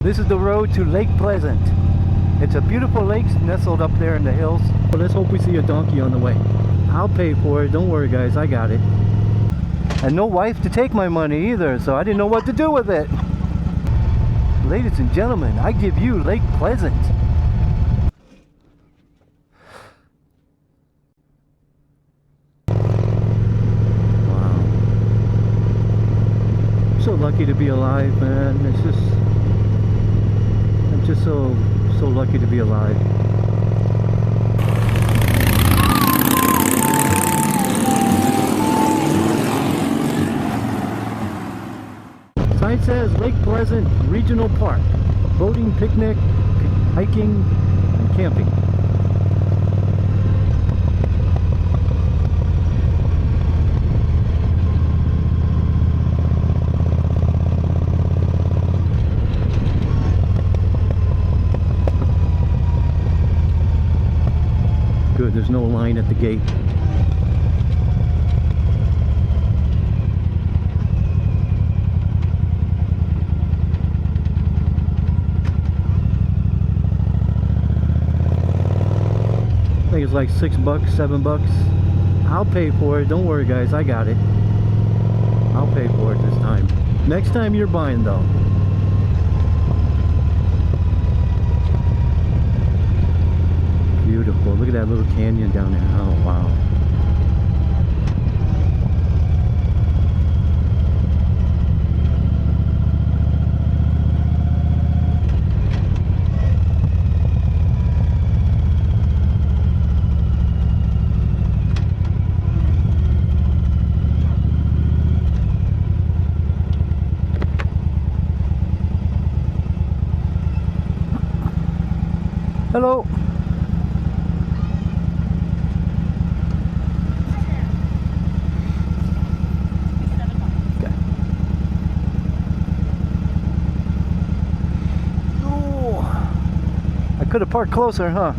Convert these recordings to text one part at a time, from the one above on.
This is the road to Lake Pleasant. It's a beautiful lake nestled up there in the hills. Well, let's hope we see a donkey on the way. I'll pay for it. Don't worry, guys. I got it. And no wife to take my money either, so I didn't know what to do with it. Ladies and gentlemen, I give you Lake Pleasant. Wow. So lucky to be alive, man. I'm just so lucky to be alive. Sign says Lake Pleasant Regional Park. Boating, picnic, hiking, and camping. Good, there's no line at the gate. I think it's like $6, $7. I'll pay for it. Don't worry, guys. I got it. I'll pay for it this time. Next time you're buying, though. Beautiful. Look at that little canyon down there. Oh, wow. Hello. Okay. Oh, I could have parked closer, huh?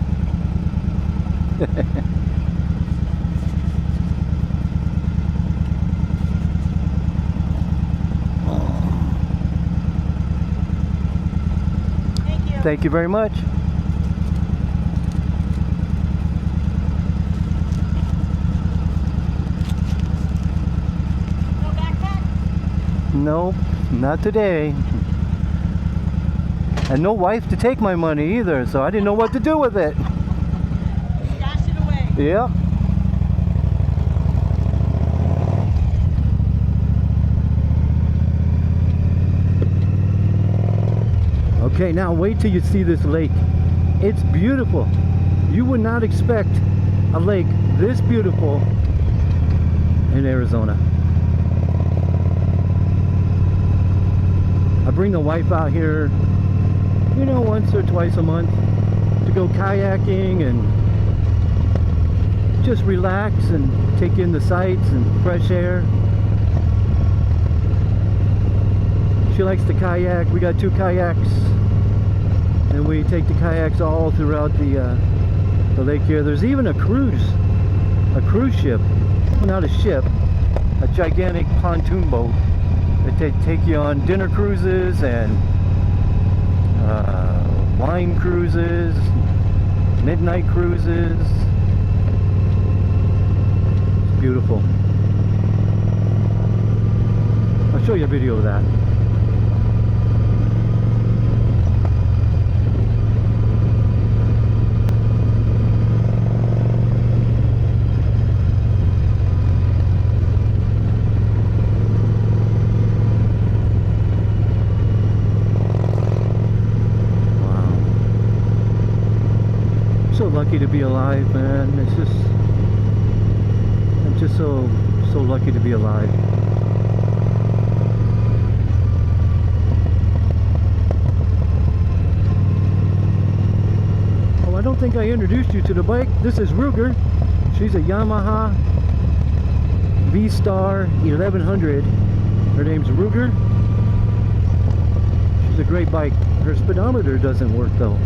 Thank you. Thank you very much. Nope, not today. And no wife to take my money either, so I didn't know what to do with it. Stash it away. Yeah. Okay, now wait till you see this lake. It's beautiful. You would not expect a lake this beautiful in Arizona. I bring the wife out here, you know, once or twice a month to go kayaking and just relax and take in the sights and fresh air. She likes to kayak. We got 2 kayaks, and we take the kayaks all throughout the lake here. There's even a cruise ship, well, not a ship, a gigantic pontoon boat. They take you on dinner cruises and wine cruises, midnight cruises. It's beautiful. I'll show you a video of that. Lucky to be alive, man. I'm just so lucky to be alive. Oh, I don't think I introduced you to the bike. This is Ruger. She's a Yamaha V Star 1100. Her name's Ruger. She's a great bike. Her speedometer doesn't work though.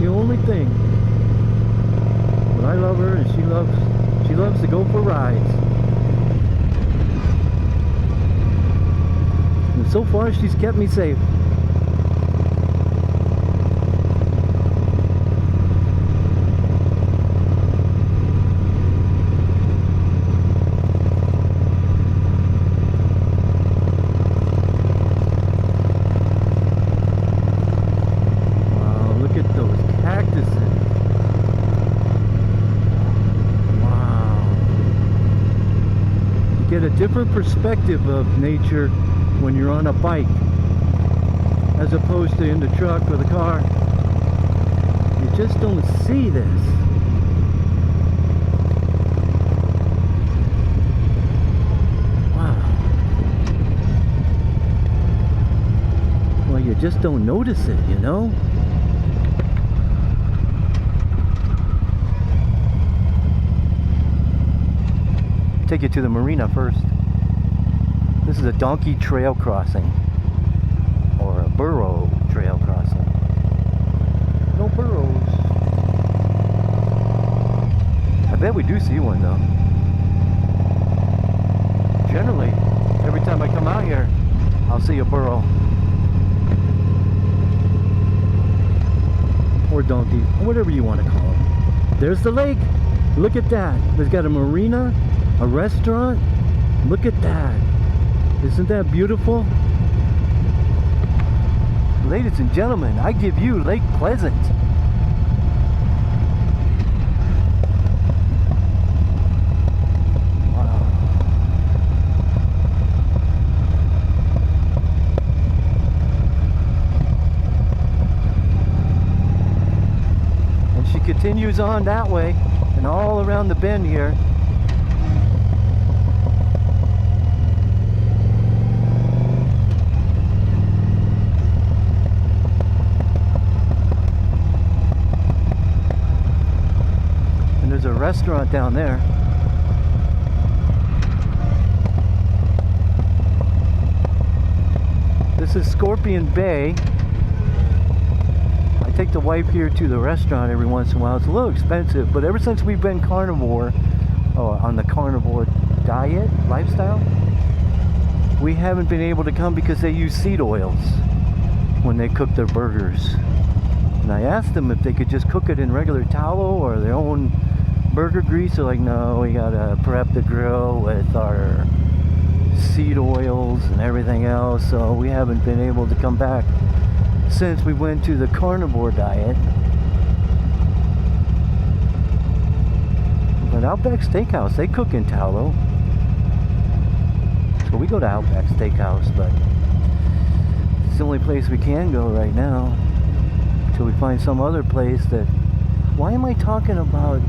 The only thing, but I love her and she loves to go for rides. And so far, she's kept me safe. Wow, look at those cactuses. Wow. You get a different perspective of nature when you're on a bike as opposed to in the truck or the car. You just don't see this. Wow. Well, you just don't notice it, you know? Take you to the marina first. This is a donkey trail crossing, or a burro trail crossing. No burros. I bet we do see one though. Generally, every time I come out here, I'll see a burro. Or donkey, or whatever you want to call them. There's the lake. Look at that. There's got a marina, a restaurant. Look at that. Isn't that beautiful? Ladies and gentlemen, I give you Lake Pleasant. Wow. And she continues on that way and all around the bend here. There's a restaurant down there. This is Scorpion Bay. I take the wife here to the restaurant every once in a while. It's a little expensive, but ever since we've been carnivore, on the carnivore diet, lifestyle, we haven't been able to come because they use seed oils when they cook their burgers. And I asked them if they could just cook it in regular tallow or their own burger grease. They're like, no, we gotta prep the grill with our seed oils and everything else, so we haven't been able to come back since we went to the carnivore diet. But Outback Steakhouse, they cook in tallow, so we go to Outback Steakhouse, but it's the only place we can go right now until we find some other place that... Why am I talking about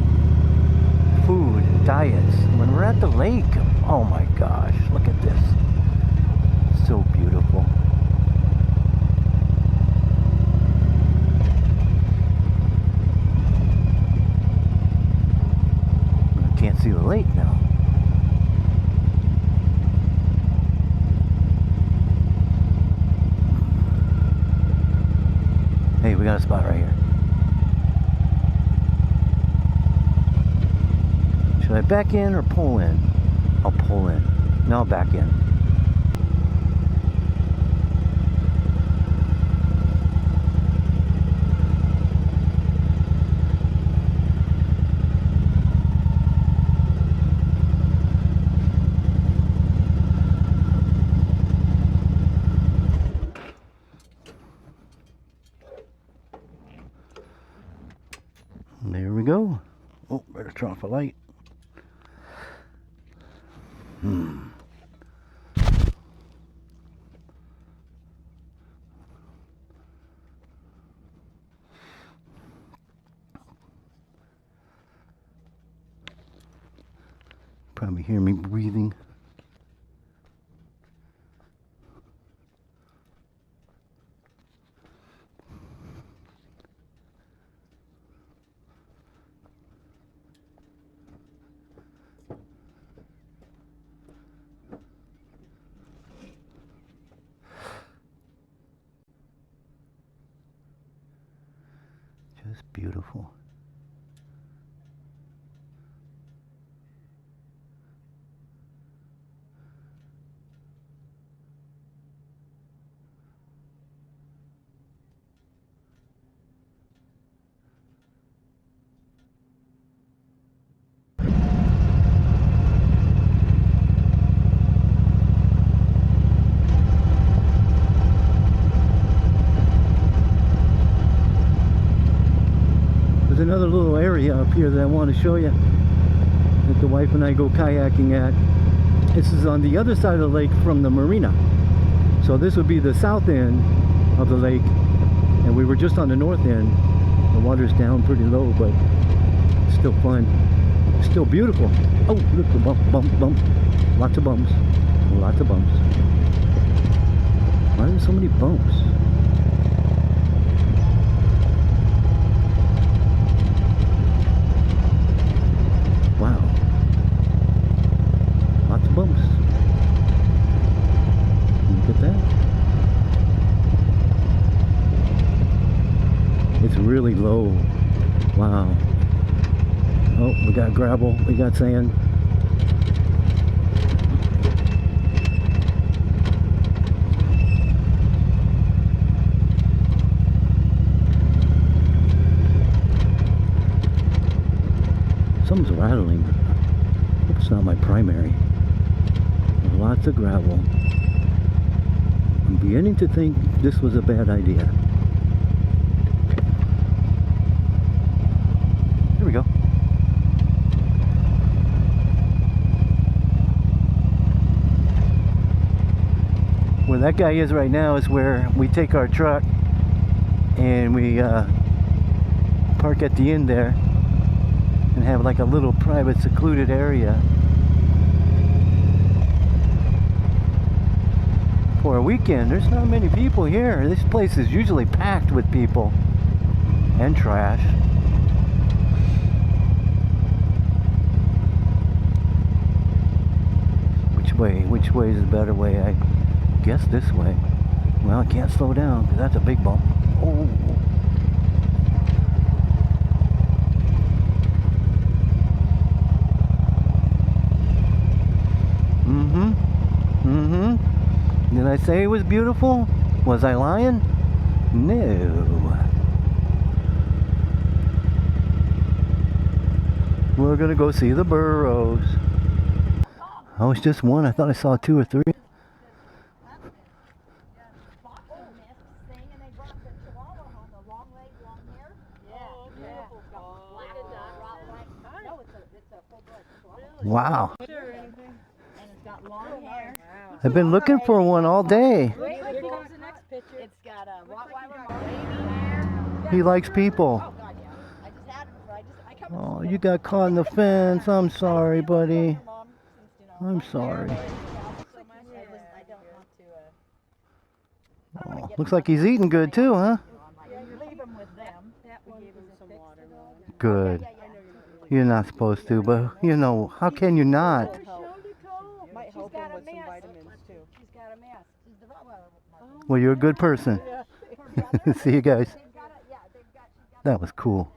food, diets, when we're at the lake? Oh my gosh, look at this. So beautiful. I can't see the lake now. Hey, we got a spot right here. Should I back in or pull in? I'll pull in. No, I'll back in. There we go. Oh, better turn off the light. Probably hear me breathing. Just beautiful. another little area up here that I want to show you that the wife and I go kayaking at. This is on the other side of the lake from the marina. So this would be the south end of the lake, and we were just on the north end. The water's down pretty low, but it's still fun. It's still beautiful. Oh, look, the bump, bump, bump. Lots of bumps. Lots of bumps. Why are there so many bumps? Wow. Lots of bumps. Look at that. It's really low. Wow. Oh, we got gravel. We got sand. Something's rattling. Hope it's not my primary. Lots of gravel. I'm beginning to think this was a bad idea. Here we go. Where that guy is right now is where we take our truck and we park at the end there and have like a little private secluded area. For a weekend, there's not many people here. This place is usually packed with people and trash. Which way? Which way is the better way? I guess this way. Well, I can't slow down because that's a big bump. Oh. Did I say it was beautiful? Was I lying? No. We're gonna go see the burros. Oh, it's just one. I thought I saw two or three. Wow. I've been looking for one all day. Here comes the next picture. It's got a Rottweiler baby hair. He likes people. Oh God, yeah. I just had him. Oh, you got caught in the fence. I'm sorry, buddy. I'm sorry. Oh, looks like he's eating good too, huh? Leave him with them. We gave him some water. Good. You're not supposed to, but you know, how can you not? Might help him with some vitamins too. She's got a mask. She's the Rottweiler. Well, you're a good person. See you guys. That was cool.